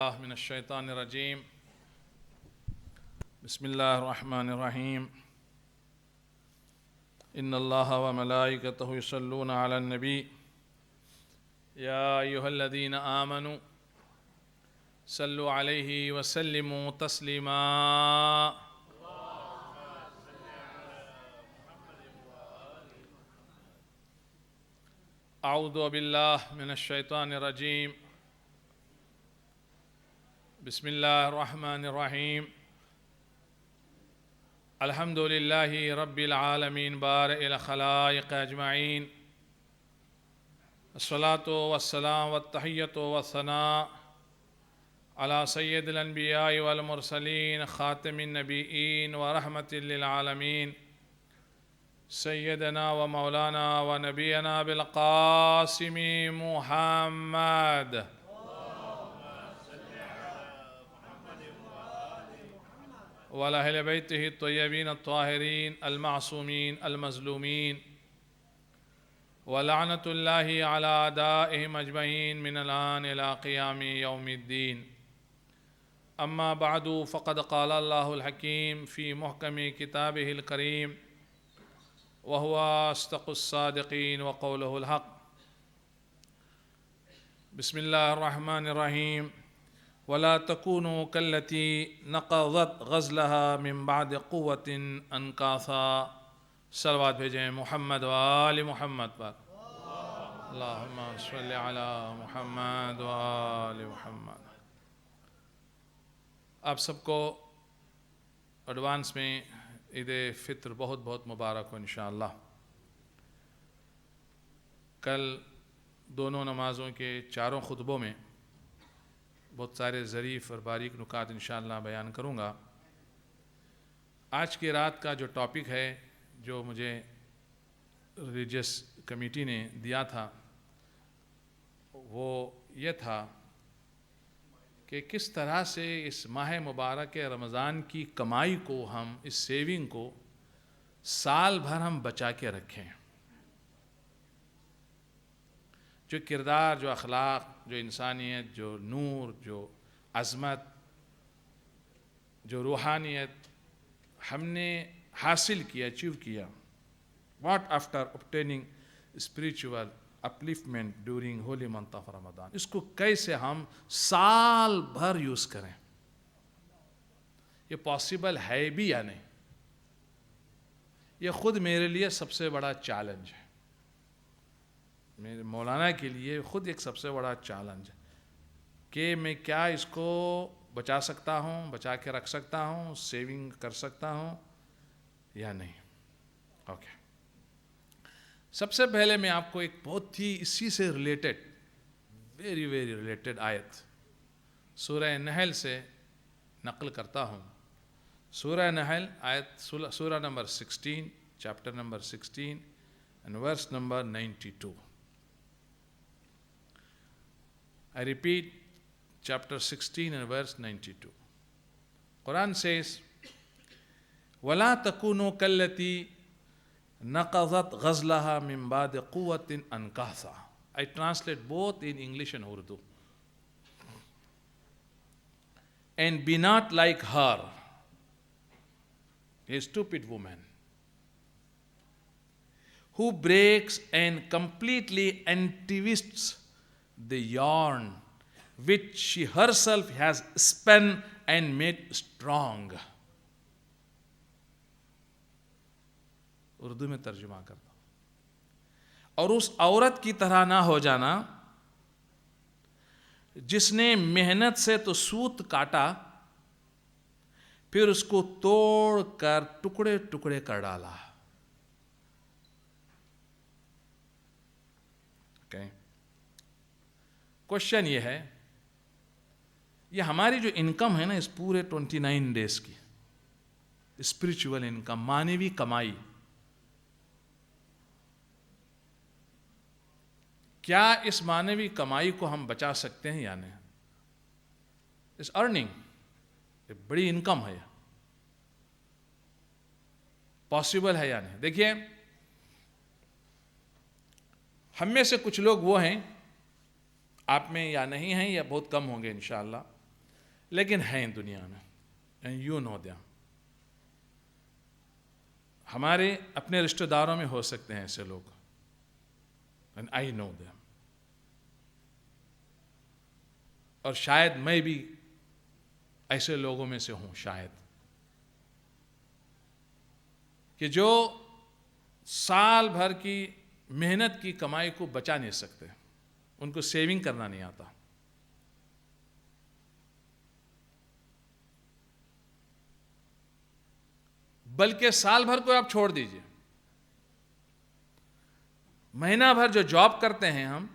من الشیطان الرجیم بسم اللہ الرحمن الرحیم ان اللہ وملائکتہ یصلون علی النبی یا ایہا الذین آمنوا صلوا علیہ وسلموا تسلیما اعوذ باللہ من الشیطان الرجیم بسم اللہ الرحمن الرحیم الحمد للہ رب العالمین بارئ الخلائق اجمعین الصلاۃ والسلام والتحیۃ والثناء علی سید الانبیاء والمرسلین خاتم النبیین ورحمۃ للعالمین سیدنا و مولانا و نبینا بالقاسم محمد وعلى أهل بيته الطيبين الطاهرين المعصومين المظلومين ولعنة الله على أعدائهم أجمعين من الآن إلى قيام يوم الدين أما بعد فقد قال الله الحكيم في محكم كتابه الكريم وهو أصدق الصادقين وقوله الحق بسم الله الرحمن الرحيم ولا تكونوا كالتي نقضت غزلها من بعد قوة أنكاثا صلوات بھیجیں محمد وآل محمد پر اللہم صلی علی محمد وآل محمد۔ آپ سب کو ایڈوانس میں عید فطر بہت بہت مبارک ہو انشاءاللہ۔ کل دونوں نمازوں کے چاروں خطبوں میں بہت سارے ظریف اور باریک نکات انشاءاللہ بیان کروں گا۔ آج کی رات کا جو ٹاپک ہے جو مجھے ریلیجس کمیٹی نے دیا تھا وہ یہ تھا کہ کس طرح سے اس ماہ مبارک رمضان کی کمائی کو ہم اس سیونگ کو سال بھر ہم بچا کے رکھیں۔ جو کردار، جو اخلاق، جو انسانیت، جو نور، جو عظمت، جو روحانیت ہم نے حاصل کیا، اچیو کیا، what after obtaining spiritual upliftment during holy month of Ramadan، اس کو کیسے ہم سال بھر یوز کریں، یہ پاسبل ہے بھی یا نہیں؟ یہ خود میرے لیے سب سے بڑا چیلنج ہے، میرے مولانا کے لیے خود ایک سب سے بڑا چیلنج ہے کہ میں کیا اس کو بچا سکتا ہوں، بچا کے رکھ سکتا ہوں، سیونگ کر سکتا ہوں یا نہیں۔ اوکے، سب سے پہلے میں آپ کو ایک بہت ہی اسی سے ریلیٹڈ ویری ریلیٹڈ آیت سورہ نحل سے نقل کرتا ہوں۔ سورہ نحل آیت سورہ number 16، chapter number 16 and verse number 92۔ I repeat, chapter 16 and verse 92. Quran says, وَلَا تَكُونُوا كَالَّتِي نَقَضَتْ غَزْلَهَا مِن بَعْدِ قُوَّةٍ أَنْكَاثًا۔ I translate both in English and Urdu. And be not like her, a stupid woman, who breaks and completely untwists the yarn which she herself has spun and made strong۔ Urdu میں ترجمہ کرتا ہوں، اور اس عورت کی طرح نہ ہو جانا جس نے محنت سے تو سوت کاٹا پھر اس کو توڑ کر ٹکڑے ٹکڑے کر ڈالا۔ کوشچن یہ ہے، یہ ہماری جو انکم ہے نا اس پورے 29 ڈیز کی اسپریچول انکم، معنوی کمائی، کیا اس معنوی کمائی کو ہم بچا سکتے ہیں یا نہیں؟ اس ارننگ ایک بڑی انکم ہے، پاسبل ہے یا نہیں؟ دیکھیے، ہم میں سے کچھ لوگ وہ ہیں، آپ میں یا نہیں ہیں یا بہت کم ہوں گے انشاءاللہ، لیکن ہیں دنیا میں, and you know them. ہمارے اپنے رشتہ داروں میں ہو سکتے ہیں ایسے لوگ, and I know them. اور شاید میں بھی ایسے لوگوں میں سے ہوں, شاید, کہ جو سال بھر کی محنت کی کمائی کو بچا نہیں سکتے, ان کو سیونگ کرنا نہیں آتا. بلکہ سال بھر کو آپ چھوڑ دیجئے, مہینہ بھر جو جاب کرتے ہیں, ہم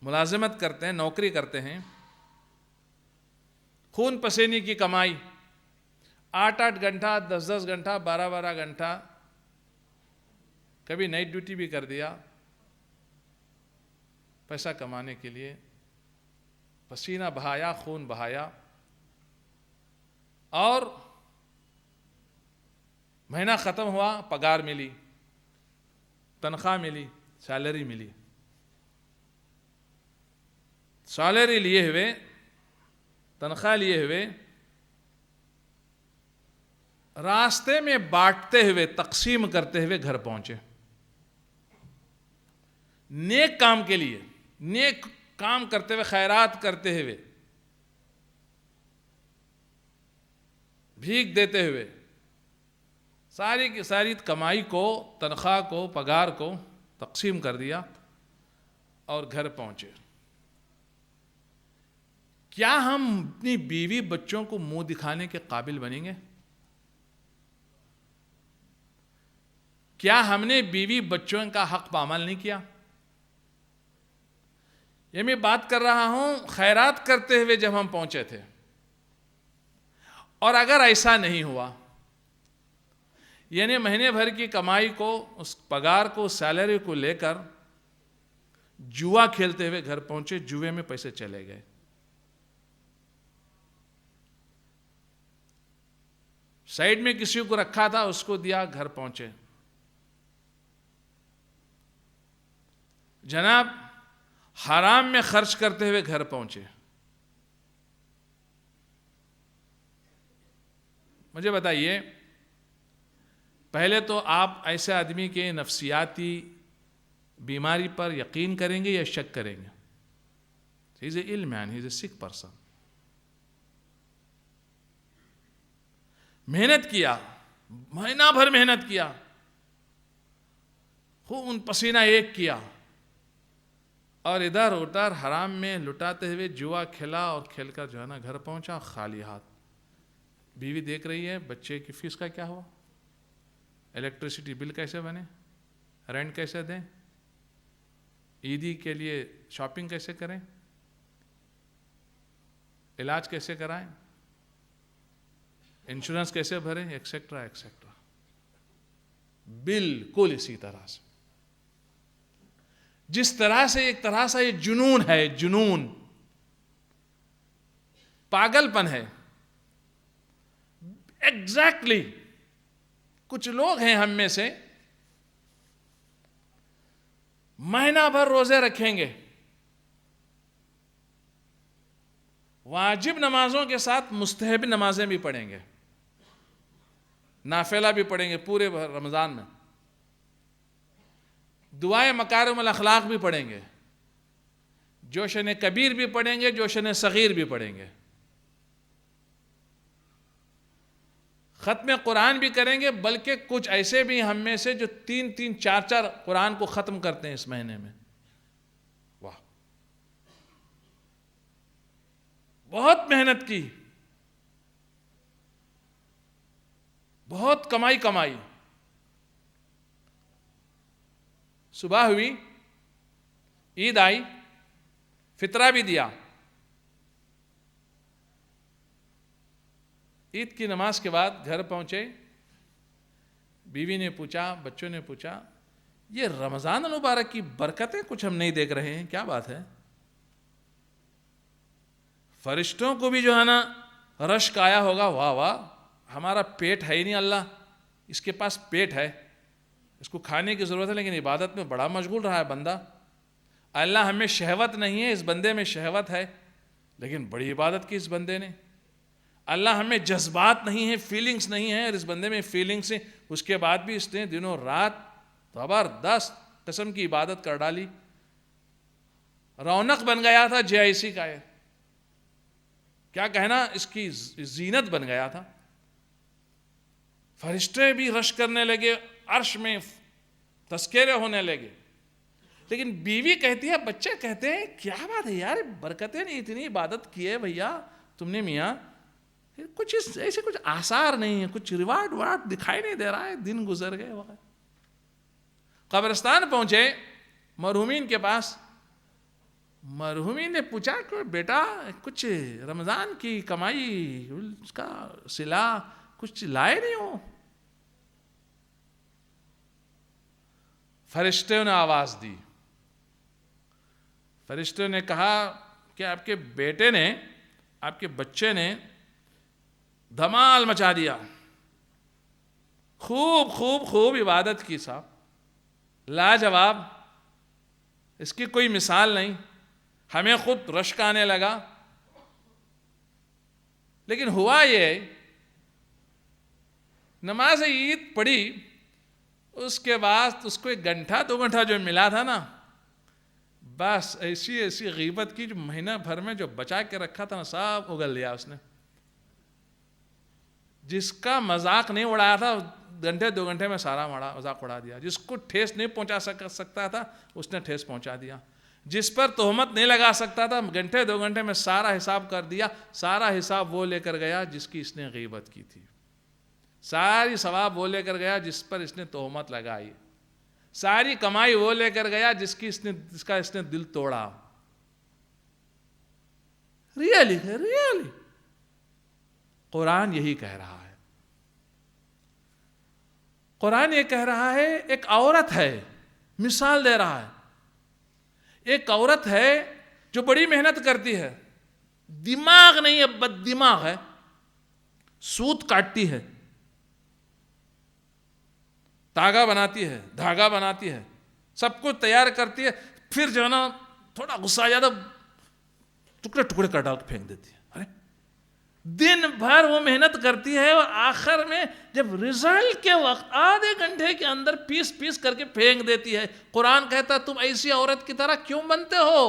ملازمت کرتے ہیں, نوکری کرتے ہیں, خون پسینے کی کمائی, 8-8 گھنٹہ, 10-10 گھنٹہ, 12-12 گھنٹہ, کبھی نائٹ ڈیوٹی بھی کر دیا پیسہ کمانے کے لیے, پسینہ بہایا, خون بہایا, اور مہینہ ختم ہوا, پگار ملی, تنخواہ ملی, سیلری ملی. سیلری لیے ہوئے, تنخواہ لیے ہوئے, راستے میں بانٹتے ہوئے, تقسیم کرتے ہوئے گھر پہنچے. نیک کام کے لیے, نیک کام کرتے ہوئے, خیرات کرتے ہوئے, بھیک دیتے ہوئے, ساری کی ساری کمائی کو, تنخواہ کو, پگار کو تقسیم کر دیا اور گھر پہنچے. کیا ہم اپنی بیوی بچوں کو منہ دکھانے کے قابل بنیں گے؟ کیا ہم نے بیوی بچوں کا حق پامال نہیں کیا؟ یہ میں بات کر رہا ہوں خیرات کرتے ہوئے جب ہم پہنچے تھے. اور اگر ایسا نہیں ہوا, یعنی مہینے بھر کی کمائی کو, اس پگار کو, سیلری کو لے کر جوا کھیلتے ہوئے گھر پہنچے, جوے میں پیسے چلے گئے, سائیڈ میں کسی کو رکھا تھا, اس کو دیا, گھر پہنچے. جناب حرام میں خرچ کرتے ہوئے گھر پہنچے. مجھے بتائیے, پہلے تو آپ ایسے آدمی کے نفسیاتی بیماری پر یقین کریں گے یا شک کریں گے؟ He is a ill man, he is a sick person. محنت کیا, مہینہ بھر محنت کیا, خون پسینہ ایک کیا, اور ادھر ادھر حرام میں لٹاتے ہوئے جوا کھیلا, اور کھیل کر جو ہے نا گھر پہنچا خالی ہاتھ. بیوی دیکھ رہی ہے بچے کی فیس کا کیا ہوا, الیکٹریسٹی بل کیسے بنے, رینٹ کیسے دیں, عیدی کے لیے شاپنگ کیسے کریں, علاج کیسے کرائیں, انشورنس کیسے بھریں, ایکسیکٹرا ایکسیکٹرا. بالکل اسی طرح سے, جس طرح سے ایک طرح سے یہ جنون ہے, جنون, پاگل پن ہے. ایگزیکٹلی کچھ لوگ ہیں ہم میں سے, مہینہ بھر روزے رکھیں گے, واجب نمازوں کے ساتھ مستحب نمازیں بھی پڑھیں گے, نافلہ بھی پڑھیں گے پورے رمضان میں, دعائے مکارم الاخلاق بھی پڑھیں گے, جوشن کبیر بھی پڑھیں گے, جوشن صغیر بھی پڑھیں گے, ختم قرآن بھی کریں گے, بلکہ کچھ ایسے بھی ہم میں سے جو 3-3, 4-4 قرآن کو ختم کرتے ہیں اس مہینے میں. واہ, بہت محنت کی, بہت کمائی, صبح ہوئی, عید آئی, فطرہ بھی دیا, عید کی نماز کے بعد گھر پہنچے, بیوی نے پوچھا, بچوں نے پوچھا, یہ رمضان المبارک کی برکتیں کچھ ہم نہیں دیکھ رہے ہیں, کیا بات ہے؟ فرشتوں کو بھی جو ہے نا رشک آیا ہوگا, واہ واہ, ہمارا پیٹ ہے ہی نہیں, اللہ اس کے پاس پیٹ ہے, اس کو کھانے کی ضرورت ہے, لیکن عبادت میں بڑا مشغول رہا ہے بندہ. اللہ ہمیں شہوت نہیں ہے, اس بندے میں شہوت ہے, لیکن بڑی عبادت کی اس بندے نے. اللہ ہمیں جذبات نہیں ہیں، فیلنگز نہیں ہیں، اور اس بندے میں فیلنگز ہیں، اس کے بعد بھی اس نے دنوں رات زبردست قسم کی عبادت کر ڈالی. رونق بن گیا تھا JIC کا، کیا کہنا، اس کی زینت بن گیا تھا. فرشتے بھی رش کرنے لگے، عرش میں تذکرے ہونے لگے. لیکن بیوی کہتی ہے، بچے کہتے ہیں کیا بات ہے یار، برکتیں نہیں، اتنی عبادت کی ہے بھیا تم نے میاں، کچھ ایسے کچھ آثار نہیں ہے، کچھ ریوارڈ وارڈ دکھائی نہیں دے رہا ہے. دن گزر گئے وقت. قبرستان پہنچے مرحومین کے پاس. مرحومین نے پوچھا کہ بیٹا کچھ رمضان کی کمائی اس کا صلہ کچھ لائے نہیں ہو؟ فرشتوں نے آواز دی. فرشتوں نے کہا کہ آپ کے بیٹے نے، آپ کے بچے نے دھمال مچا دیا، خوب خوب خوب عبادت کی صاحب، لاجواب، اس کی کوئی مثال نہیں. ہمیں خود رشک آنے لگا. لیکن ہوا یہ، نماز عید پڑھی، اس کے بعد اس کو 1-2 گھنٹہ جو ملا تھا نا، بس ایسی غیبت کی جو مہینہ بھر میں جو بچا کے رکھا تھا نا، سب اگل لیا اس نے. جس کا مذاق نہیں اڑایا تھا 2 گھنٹے میں سارا مذاق اڑا دیا. جس کو ٹھیس نہیں پہنچا سکتا تھا اس نے ٹھیس پہنچا دیا. جس پر تہمت نہیں لگا سکتا تھا 2 گھنٹے میں سارا حساب کر دیا. سارا حساب وہ لے کر گیا جس کی اس نے غیبت کی تھی، ساری ثواب وہ لے کر گیا جس پر اس نے تہمت لگائی، ساری کمائی وہ لے کر گیا جس کا اس نے دل توڑا. ریئلی قرآن یہی کہہ رہا ہے. قرآن یہ کہہ رہا ہے، ایک عورت ہے، مثال دے رہا ہے. ایک عورت ہے جو بڑی محنت کرتی ہے، دماغ نہیں ہے، بد دماغ ہے، سوت کاٹتی ہے، تاگا بناتی ہے، دھاگا بناتی ہے، سب کچھ تیار کرتی ہے، پھر جو ہے نا تھوڑا غصہ آ جاتا ٹکڑے کر ڈال کے پھینک دیتی ہے. ارے دن بھر وہ محنت کرتی ہے اور آخر میں جب رزلٹ کے وقت آدھے گھنٹے کے اندر پیس کر کے پھینک دیتی ہے. قرآن کہتا ہے تم ایسی عورت کی طرح کیوں بنتے ہو؟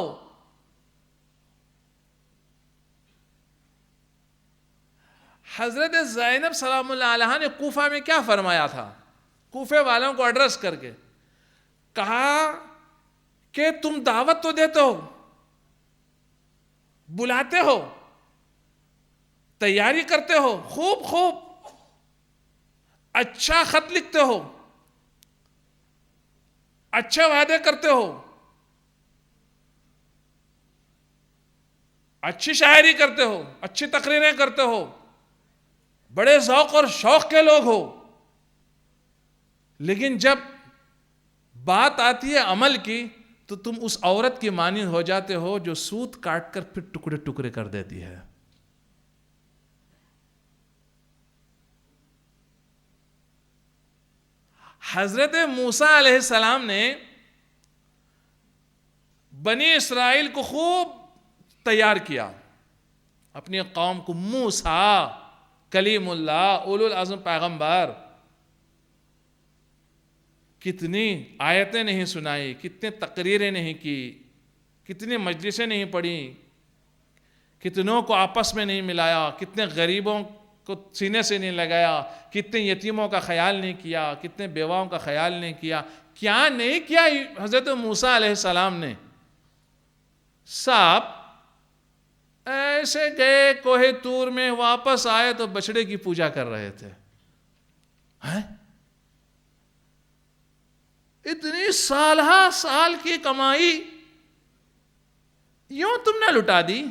حضرت زینب سلام اللہ علیہا نے کوفہ میں کیا فرمایا تھا؟ کوفے والوں کو ایڈریس کر کے کہا کہ تم دعوت تو دیتے ہو، بلاتے ہو، تیاری کرتے ہو، خوب اچھا خط لکھتے ہو، اچھے وعدے کرتے ہو، اچھی شاعری کرتے ہو، اچھی تقریریں کرتے ہو، بڑے ذوق اور شوق کے لوگ ہو، لیکن جب بات آتی ہے عمل کی تو تم اس عورت کی مانند ہو جاتے ہو جو سوت کاٹ کر پھر ٹکڑے کر دیتی ہے. حضرت موسیٰ علیہ السلام نے بنی اسرائیل کو خوب تیار کیا، اپنی قوم کو. موسیٰ کلیم اللہ، اولو العزم پیغمبر، کتنی آیتیں نہیں سنائی، کتنے تقریریں نہیں کی، کتنی مجلسیں نہیں پڑھی، کتنوں کو آپس میں نہیں ملایا، کتنے غریبوں کو سینے سے نہیں لگایا، کتنے یتیموں کا خیال نہیں کیا، کتنے بیواؤں کا خیال نہیں کیا. کیا نہیں کیا حضرت موسیٰ علیہ السلام نے؟ سب ایسے گئے کوہ طور میں، واپس آئے تو بچڑے کی پوجا کر رہے تھے. اتنی سال کی کمائی یوں تم نے لٹا دی؟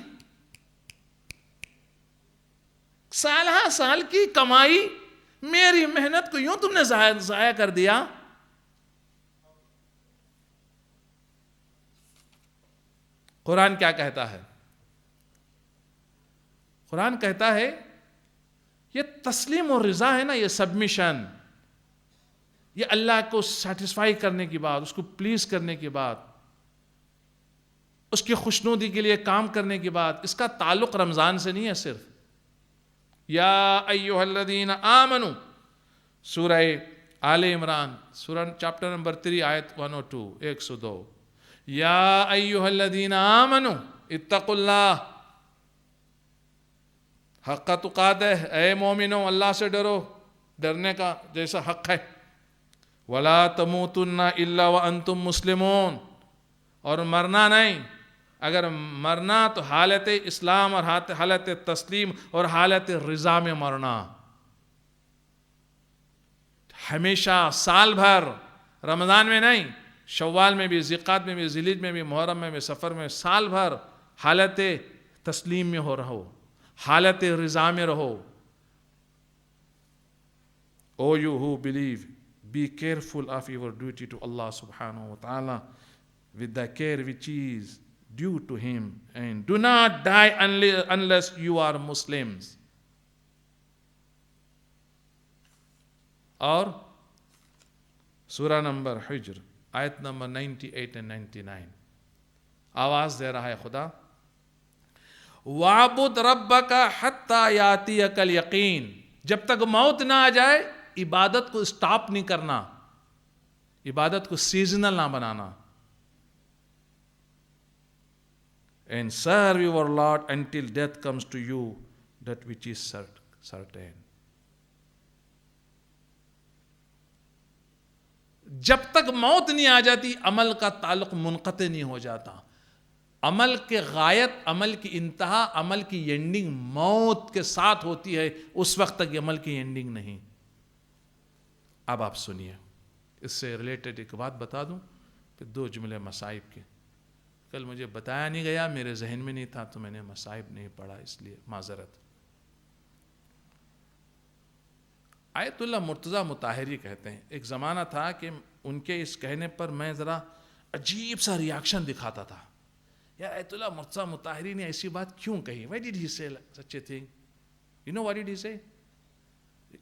سال کی کمائی، میری محنت کو یوں تم نے ضائع کر دیا؟ قرآن کیا کہتا ہے؟ قرآن کہتا ہے یہ تسلیم اور رضا ہے نا، یہ سبمیشن، یہ اللہ کو سیٹسفائی کرنے کی بات، اس کو پلیز کرنے کی بات، اس کی خوشنودی کے لیے کام کرنے کی بات. اس کا تعلق رمضان سے نہیں ہے صرف. یا ایھا الذین آمنوا، سورہ آل عمران، سورہ چیپٹر نمبر 3 آیت 102 102. یا ایھا الذین آمنوا اتقوا اللہ حق تقاتہ، اے مومنو اللہ سے ڈرو ڈرنے کا جیسا حق ہے. ولا تموتن الا وانتم مسلمون، اور مرنا نہیں، اگر مرنا تو حالت اسلام اور حالت تسلیم اور حالت رضا میں مرنا. ہمیشہ سال بھر، رمضان میں نہیں، شوال میں بھی، ذیقعد میں بھی، ذیلحجہ میں بھی، محرم میں بھی، سفر میں، سال بھر حالت تسلیم میں رہو، حالت رضا میں رہو. O you who believe, be careful of your duty to Allah subhanahu wa ta'ala with the care which is due to Him, and do not die unless you are Muslims. اور سورہ نمبر حجر آیت number 98 and 99 آواز دے رہا ہے خدا. وَعْبُدْ رَبَّكَ حَتَّى يَأْتِيَكَ الْيَقِينُ، جب تک موت نہ آ جائے عبادت کو سٹاپ نہیں کرنا، عبادت کو سیزنل نہ بنانا. And serve your Lord until death comes to you, that which is certain. جب تک موت نہیں آ جاتی عمل کا تعلق منقطع نہیں ہو جاتا. عمل کے غایت، عمل کی انتہا، عمل کی اینڈنگ موت کے ساتھ ہوتی ہے، اس وقت تک عمل کی اینڈنگ نہیں. اب آپ سنیے، اس سے ریلیٹڈ ایک بات بتا دوں، پھر 2 جملے مصائب کے. کل مجھے بتایا نہیں گیا، میرے ذہن میں نہیں تھا، تو میں نے مصائب نہیں پڑھا، اس لیے معذرت. آیت اللہ مرتضیٰ مطہری کہتے ہیں، ایک زمانہ تھا کہ ان کے اس کہنے پر میں ذرا عجیب سا ریاکشن دکھاتا تھا. یار آیت اللہ مرتضیٰ مطہری نے ایسی بات کیوں کہی؟ Why did he say such a thing? You know what did he say?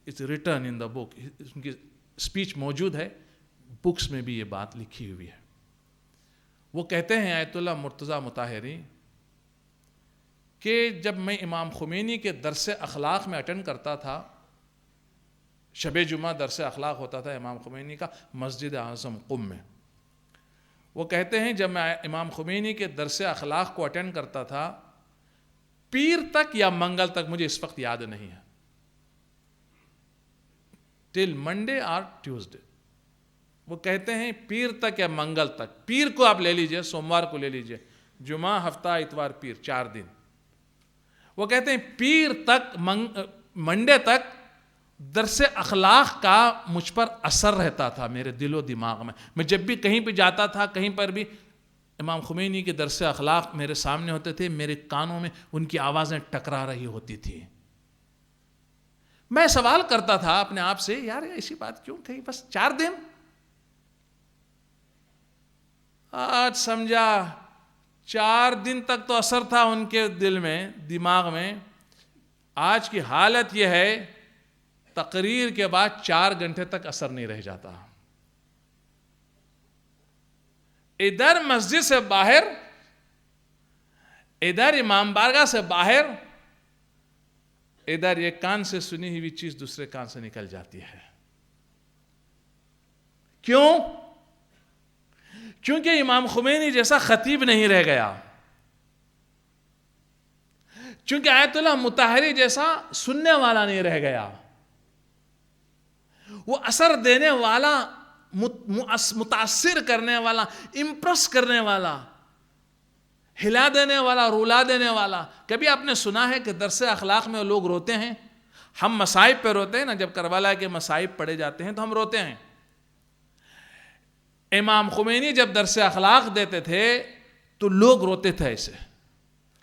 It's written in the book. ان کی اسپیچ موجود ہے، بکس میں بھی یہ بات لکھی ہوئی ہے. وہ کہتے ہیں آیت اللہ مرتضیٰ مطہری کہ جب میں امام خمینی کے درس اخلاق میں اٹینڈ کرتا تھا، شب جمعہ درس اخلاق ہوتا تھا امام خمینی کا مسجد اعظم قم میں. وہ کہتے ہیں جب میں امام خمینی کے درس اخلاق کو اٹینڈ کرتا تھا، پیر تک یا منگل تک، مجھے اس وقت یاد نہیں ہے، ٹل منڈے اور ٹیوزڈے، وہ کہتے ہیں پیر تک یا منگل تک. پیر کو آپ لے لیجئے، سوموار کو لے لیجئے، جمعہ، ہفتہ، اتوار، پیر، 4 دن. وہ کہتے ہیں پیر تک، منڈے تک درس اخلاق کا مجھ پر اثر رہتا تھا میرے دل و دماغ میں. میں جب بھی کہیں پہ جاتا تھا، کہیں پر بھی امام خمینی کے درس اخلاق میرے سامنے ہوتے تھے، میرے کانوں میں ان کی آوازیں ٹکرا رہی ہوتی تھی. میں سوال کرتا تھا اپنے آپ سے، یار ایسی بات کیوں کہی؟ بس 4 دن. آج سمجھا 4 دن تک تو اثر تھا ان کے دل میں، دماغ میں. آج کی حالت یہ ہے، تقریر کے بعد 4 گھنٹے تک اثر نہیں رہ جاتا. ادھر مسجد سے باہر، ادھر امام بارگاہ سے باہر، ادھر ایک کان سے سنی ہوئی چیز دوسرے کان سے نکل جاتی ہے. کیوں؟ کیونکہ امام خمینی جیسا خطیب نہیں رہ گیا، چونکہ آیت اللہ مطہری جیسا سننے والا نہیں رہ گیا. وہ اثر دینے والا، متاثر کرنے والا، امپریس کرنے والا، ہلا دینے والا، رولا دینے والا. کبھی آپ نے سنا ہے کہ درس اخلاق میں لوگ روتے ہیں؟ ہم مصائب پہ روتے ہیں نا، جب کربلا کے مصائب پڑھے جاتے ہیں تو ہم روتے ہیں. امام خمینی جب درس اخلاق دیتے تھے تو لوگ روتے تھے، ایسے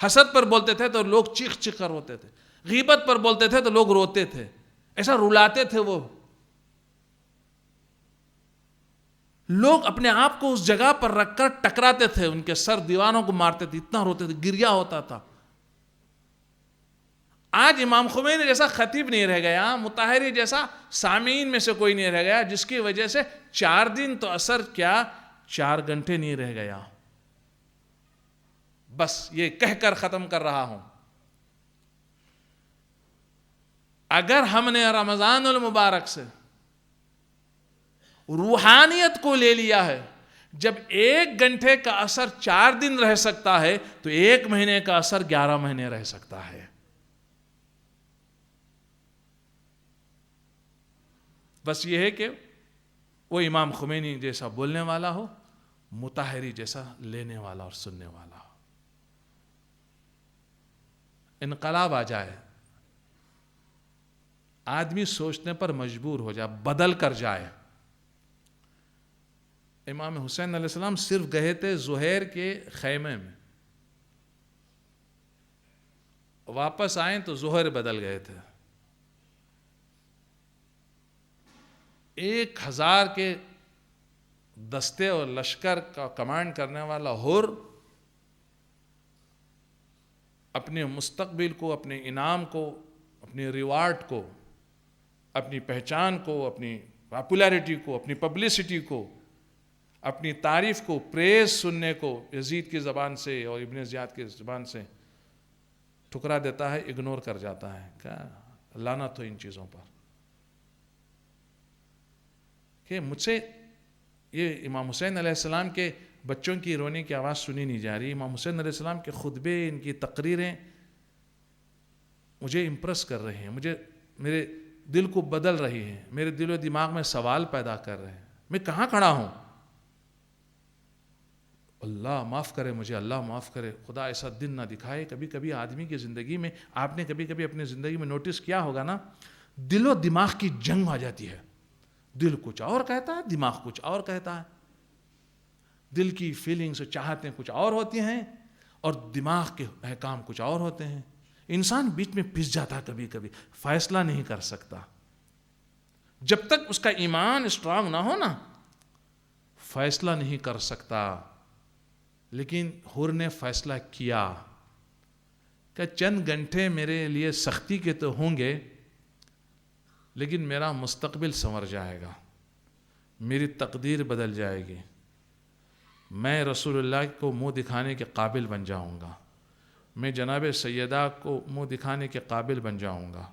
حسد پر بولتے تھے تو لوگ چیخ چیخ کر روتے تھے، غیبت پر بولتے تھے تو لوگ روتے تھے، ایسا رلاتے تھے. وہ لوگ اپنے آپ کو اس جگہ پر رکھ کر ٹکراتے تھے، ان کے سر دیوانوں کو مارتے تھے، اتنا روتے تھے، گریا ہوتا تھا. آج امام خمینی جیسا خطیب نہیں رہ گیا، مطہری جیسا سامعین میں سے کوئی نہیں رہ گیا، جس کی وجہ سے 4 دن تو اثر کیا، 4 گھنٹے نہیں رہ گیا. بس یہ کہہ کر ختم کر رہا ہوں، اگر ہم نے رمضان المبارک سے روحانیت کو لے لیا ہے، جب 1 گھنٹے کا اثر 4 دن رہ سکتا ہے تو 1 مہینے کا اثر 11 مہینے رہ سکتا ہے۔ بس یہ ہے کہ وہ امام خمینی جیسا بولنے والا ہو، مطہری جیسا لینے والا اور سننے والا ہو، انقلاب آ جائے، آدمی سوچنے پر مجبور ہو جائے، بدل کر جائے۔ امام حسین علیہ السلام صرف گئے تھے زہیر کے خیمے میں، واپس آئیں تو زہر بدل گئے تھے۔ 1000 کے دستے اور لشکر کا کمانڈ کرنے والا حر اپنے مستقبل کو، اپنے انعام کو، اپنی ریوارڈ کو، اپنی پہچان کو، اپنی پاپولیرٹی کو، اپنی پبلسٹی کو، اپنی تعریف کو، پریز سننے کو یزید کی زبان سے اور ابن زیاد کی زبان سے ٹھکرا دیتا ہے، اگنور کر جاتا ہے۔ کیا لعنت ہو ان چیزوں پر کہ مجھ سے یہ امام حسین علیہ السلام کے بچوں کی رونے کی آواز سنی نہیں جا رہی۔ امام حسین علیہ السلام کے خطبے، ان کی تقریریں مجھے امپریس کر رہے ہیں، میرے دل کو بدل رہی ہیں، میرے دل و دماغ میں سوال پیدا کر رہے ہیں، میں کہاں کھڑا ہوں؟ اللہ معاف کرے مجھے، اللہ معاف کرے، خدا ایسا دن نہ دکھائے۔ کبھی کبھی آدمی کی زندگی میں، آپ نے کبھی کبھی اپنی زندگی میں نوٹس کیا ہوگا نا، دل و دماغ کی جنگ آ جاتی ہے۔ دل کچھ اور کہتا ہے، دماغ کچھ اور کہتا ہے۔ دل کی فیلنگز و چاہتیں کچھ اور ہوتی ہیں اور دماغ کے احکام کچھ اور ہوتے ہیں۔ انسان بیچ میں پس جاتا ہے، کبھی کبھی فیصلہ نہیں کر سکتا۔ جب تک اس کا ایمان اسٹرانگ نہ ہو نا، فیصلہ نہیں کر سکتا۔ لیکن حر نے فیصلہ کیا کہ چند گھنٹے میرے لیے سختی کے تو ہوں گے، لیکن میرا مستقبل سنور جائے گا، میری تقدیر بدل جائے گی، میں رسول اللہ کو منہ دکھانے کے قابل بن جاؤں گا، میں جناب سیدہ کو منہ دکھانے کے قابل بن جاؤں گا۔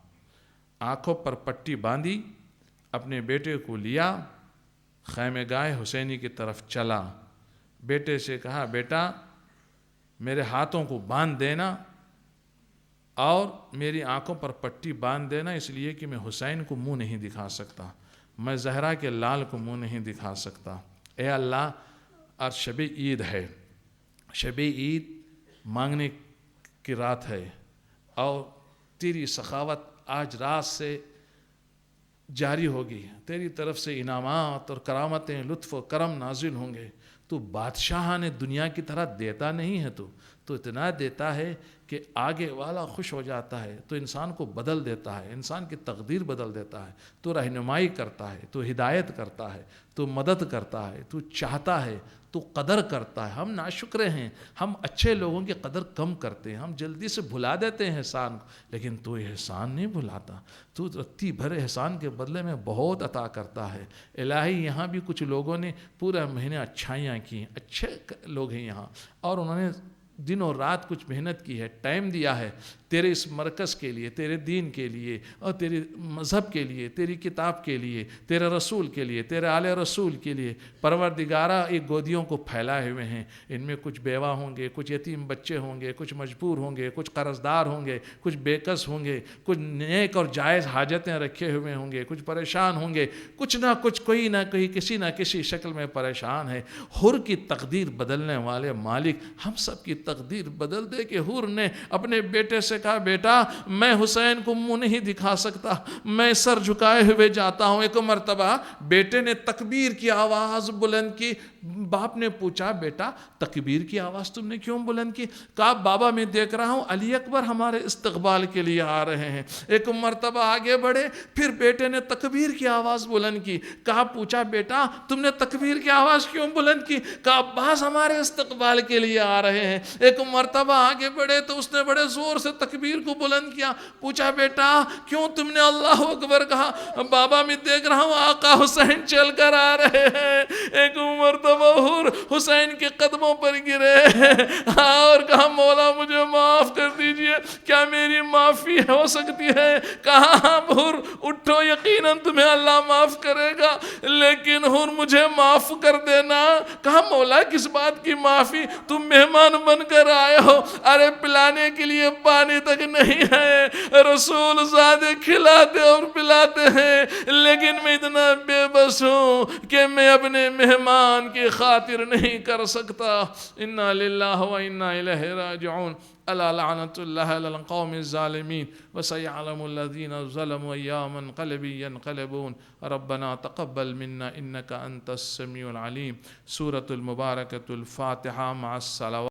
آنکھوں پر پٹی باندھی، اپنے بیٹے کو لیا، خیمہ گاہ حسینی کی طرف چلا، بیٹے سے کہا بیٹا میرے ہاتھوں کو باندھ دینا اور میری آنکھوں پر پٹی باندھ دینا، اس لیے کہ میں حسین کو منہ نہیں دکھا سکتا، میں زہرا کے لال کو منہ نہیں دکھا سکتا۔ اے اللہ، آج شب عید ہے، شب عید مانگنے کی رات ہے، اور تیری سخاوت آج رات سے جاری ہوگی، تیری طرف سے انعامات اور کرامتیں، لطف و کرم نازل ہوں گے۔ تو بادشاہان دنیا کی طرح دیتا نہیں ہے، تو اتنا دیتا ہے کہ آگے والا خوش ہو جاتا ہے، تو انسان کو بدل دیتا ہے، انسان کی تقدیر بدل دیتا ہے، تو رہنمائی کرتا ہے، تو ہدایت کرتا ہے، تو مدد کرتا ہے، تو چاہتا ہے، تو قدر کرتا ہے۔ ہم ناشکرے ہیں، ہم اچھے لوگوں کی قدر کم کرتے ہیں، ہم جلدی سے بھلا دیتے ہیں احسان کو، لیکن تو احسان نہیں بھلاتا، تو رتی بھر احسان کے بدلے میں بہت عطا کرتا ہے۔ الہی یہاں بھی کچھ لوگوں نے پورا مہینے اچھائیاں کی، اچھے لوگ ہیں یہاں، اور انہوں نے دن اور رات کچھ محنت کی ہے، ٹائم دیا ہے تیرے اس مرکز کے لیے، تیرے دین کے لیے، اور تیرے مذہب کے لیے، تیری کتاب کے لیے، تیرے رسول کے لیے، تیرے آل رسول کے لیے۔ پروردگارہ ایک گودیوں کو پھیلائے ہوئے ہیں، ان میں کچھ بیوہ ہوں گے، کچھ یتیم بچے ہوں گے، کچھ مجبور ہوں گے، کچھ قرض دار ہوں گے، کچھ بےکس ہوں گے، کچھ نیک اور جائز حاجتیں رکھے ہوئے ہوں گے، کچھ پریشان ہوں گے، کچھ نہ کچھ، کوئی نہ کوئی، کسی نہ کسی شکل میں پریشان ہے۔ حر کی تقدیر بدلنے والے مالک ہم سب کی تقدیر بدل دے کہ حر نے اپنے بیٹے سے کہا بیٹا میں حسین کو منہ نہیں دکھا سکتا، میں سر جھکائے ہوئے جاتا ہوں۔ ایک مرتبہ بیٹے نے تکبیر کی آواز بلند کی، باپ نے پوچھا بیٹا تکبیر کی آواز تم نے کیوں بلند کی؟ کہا بابا میں دیکھ رہا ہوں علی اکبر ہمارے استقبال کے لیے آ رہے ہیں۔ ایک مرتبہ آگے بڑھے، پھر بیٹے نے تکبیر کی آواز بلند کی، کہا پوچھا بیٹا تم نے تکبیر کی آواز کیوں بلند کی؟ کہا عباس ہمارے استقبال کے لیے آ رہے ہیں۔ ایک مرتبہ آگے بڑھے تو اس نے بڑے زور سے تکبیر کو بلند کیا. پوچھا بیٹا کیوں تم نے اللہ اکبر کہا؟ بابا میں دیکھ رہا ہوں آقا حسین چل کر آ رہے ہیں. ایک مرتبہ حسین کے قدموں پر گرے اور کہا مولا مجھے معاف کر دیجئے، کیا میری معافی ہو سکتی ہے؟ کہا ہاں حر اٹھو، یقیناً تمہیں اللہ معاف کرے گا، لیکن حر مجھے معاف کر دینا. کہا مولا کس بات کی معافی؟ تم مہمان بن کر آئے ہو، ارے پلانے کے لیے پانی تک نہیں ہے. رسول زادے کھلاتے اور پلاتے ہیں، لیکن میں اتنا بے بس ہوں کہ میں اپنے مہمان کی خاطر نہیں کر سکتا. انا للہ و انا الیہ راجعون. الا لعنت اللہ علی القوم الظالمین وسيعلم الذين ظلموا ايّا منقلب ينقلبون. ربنا تقبل منا انك انت السميع العليم. سورة المباركة الفاتحة مع الصلوات.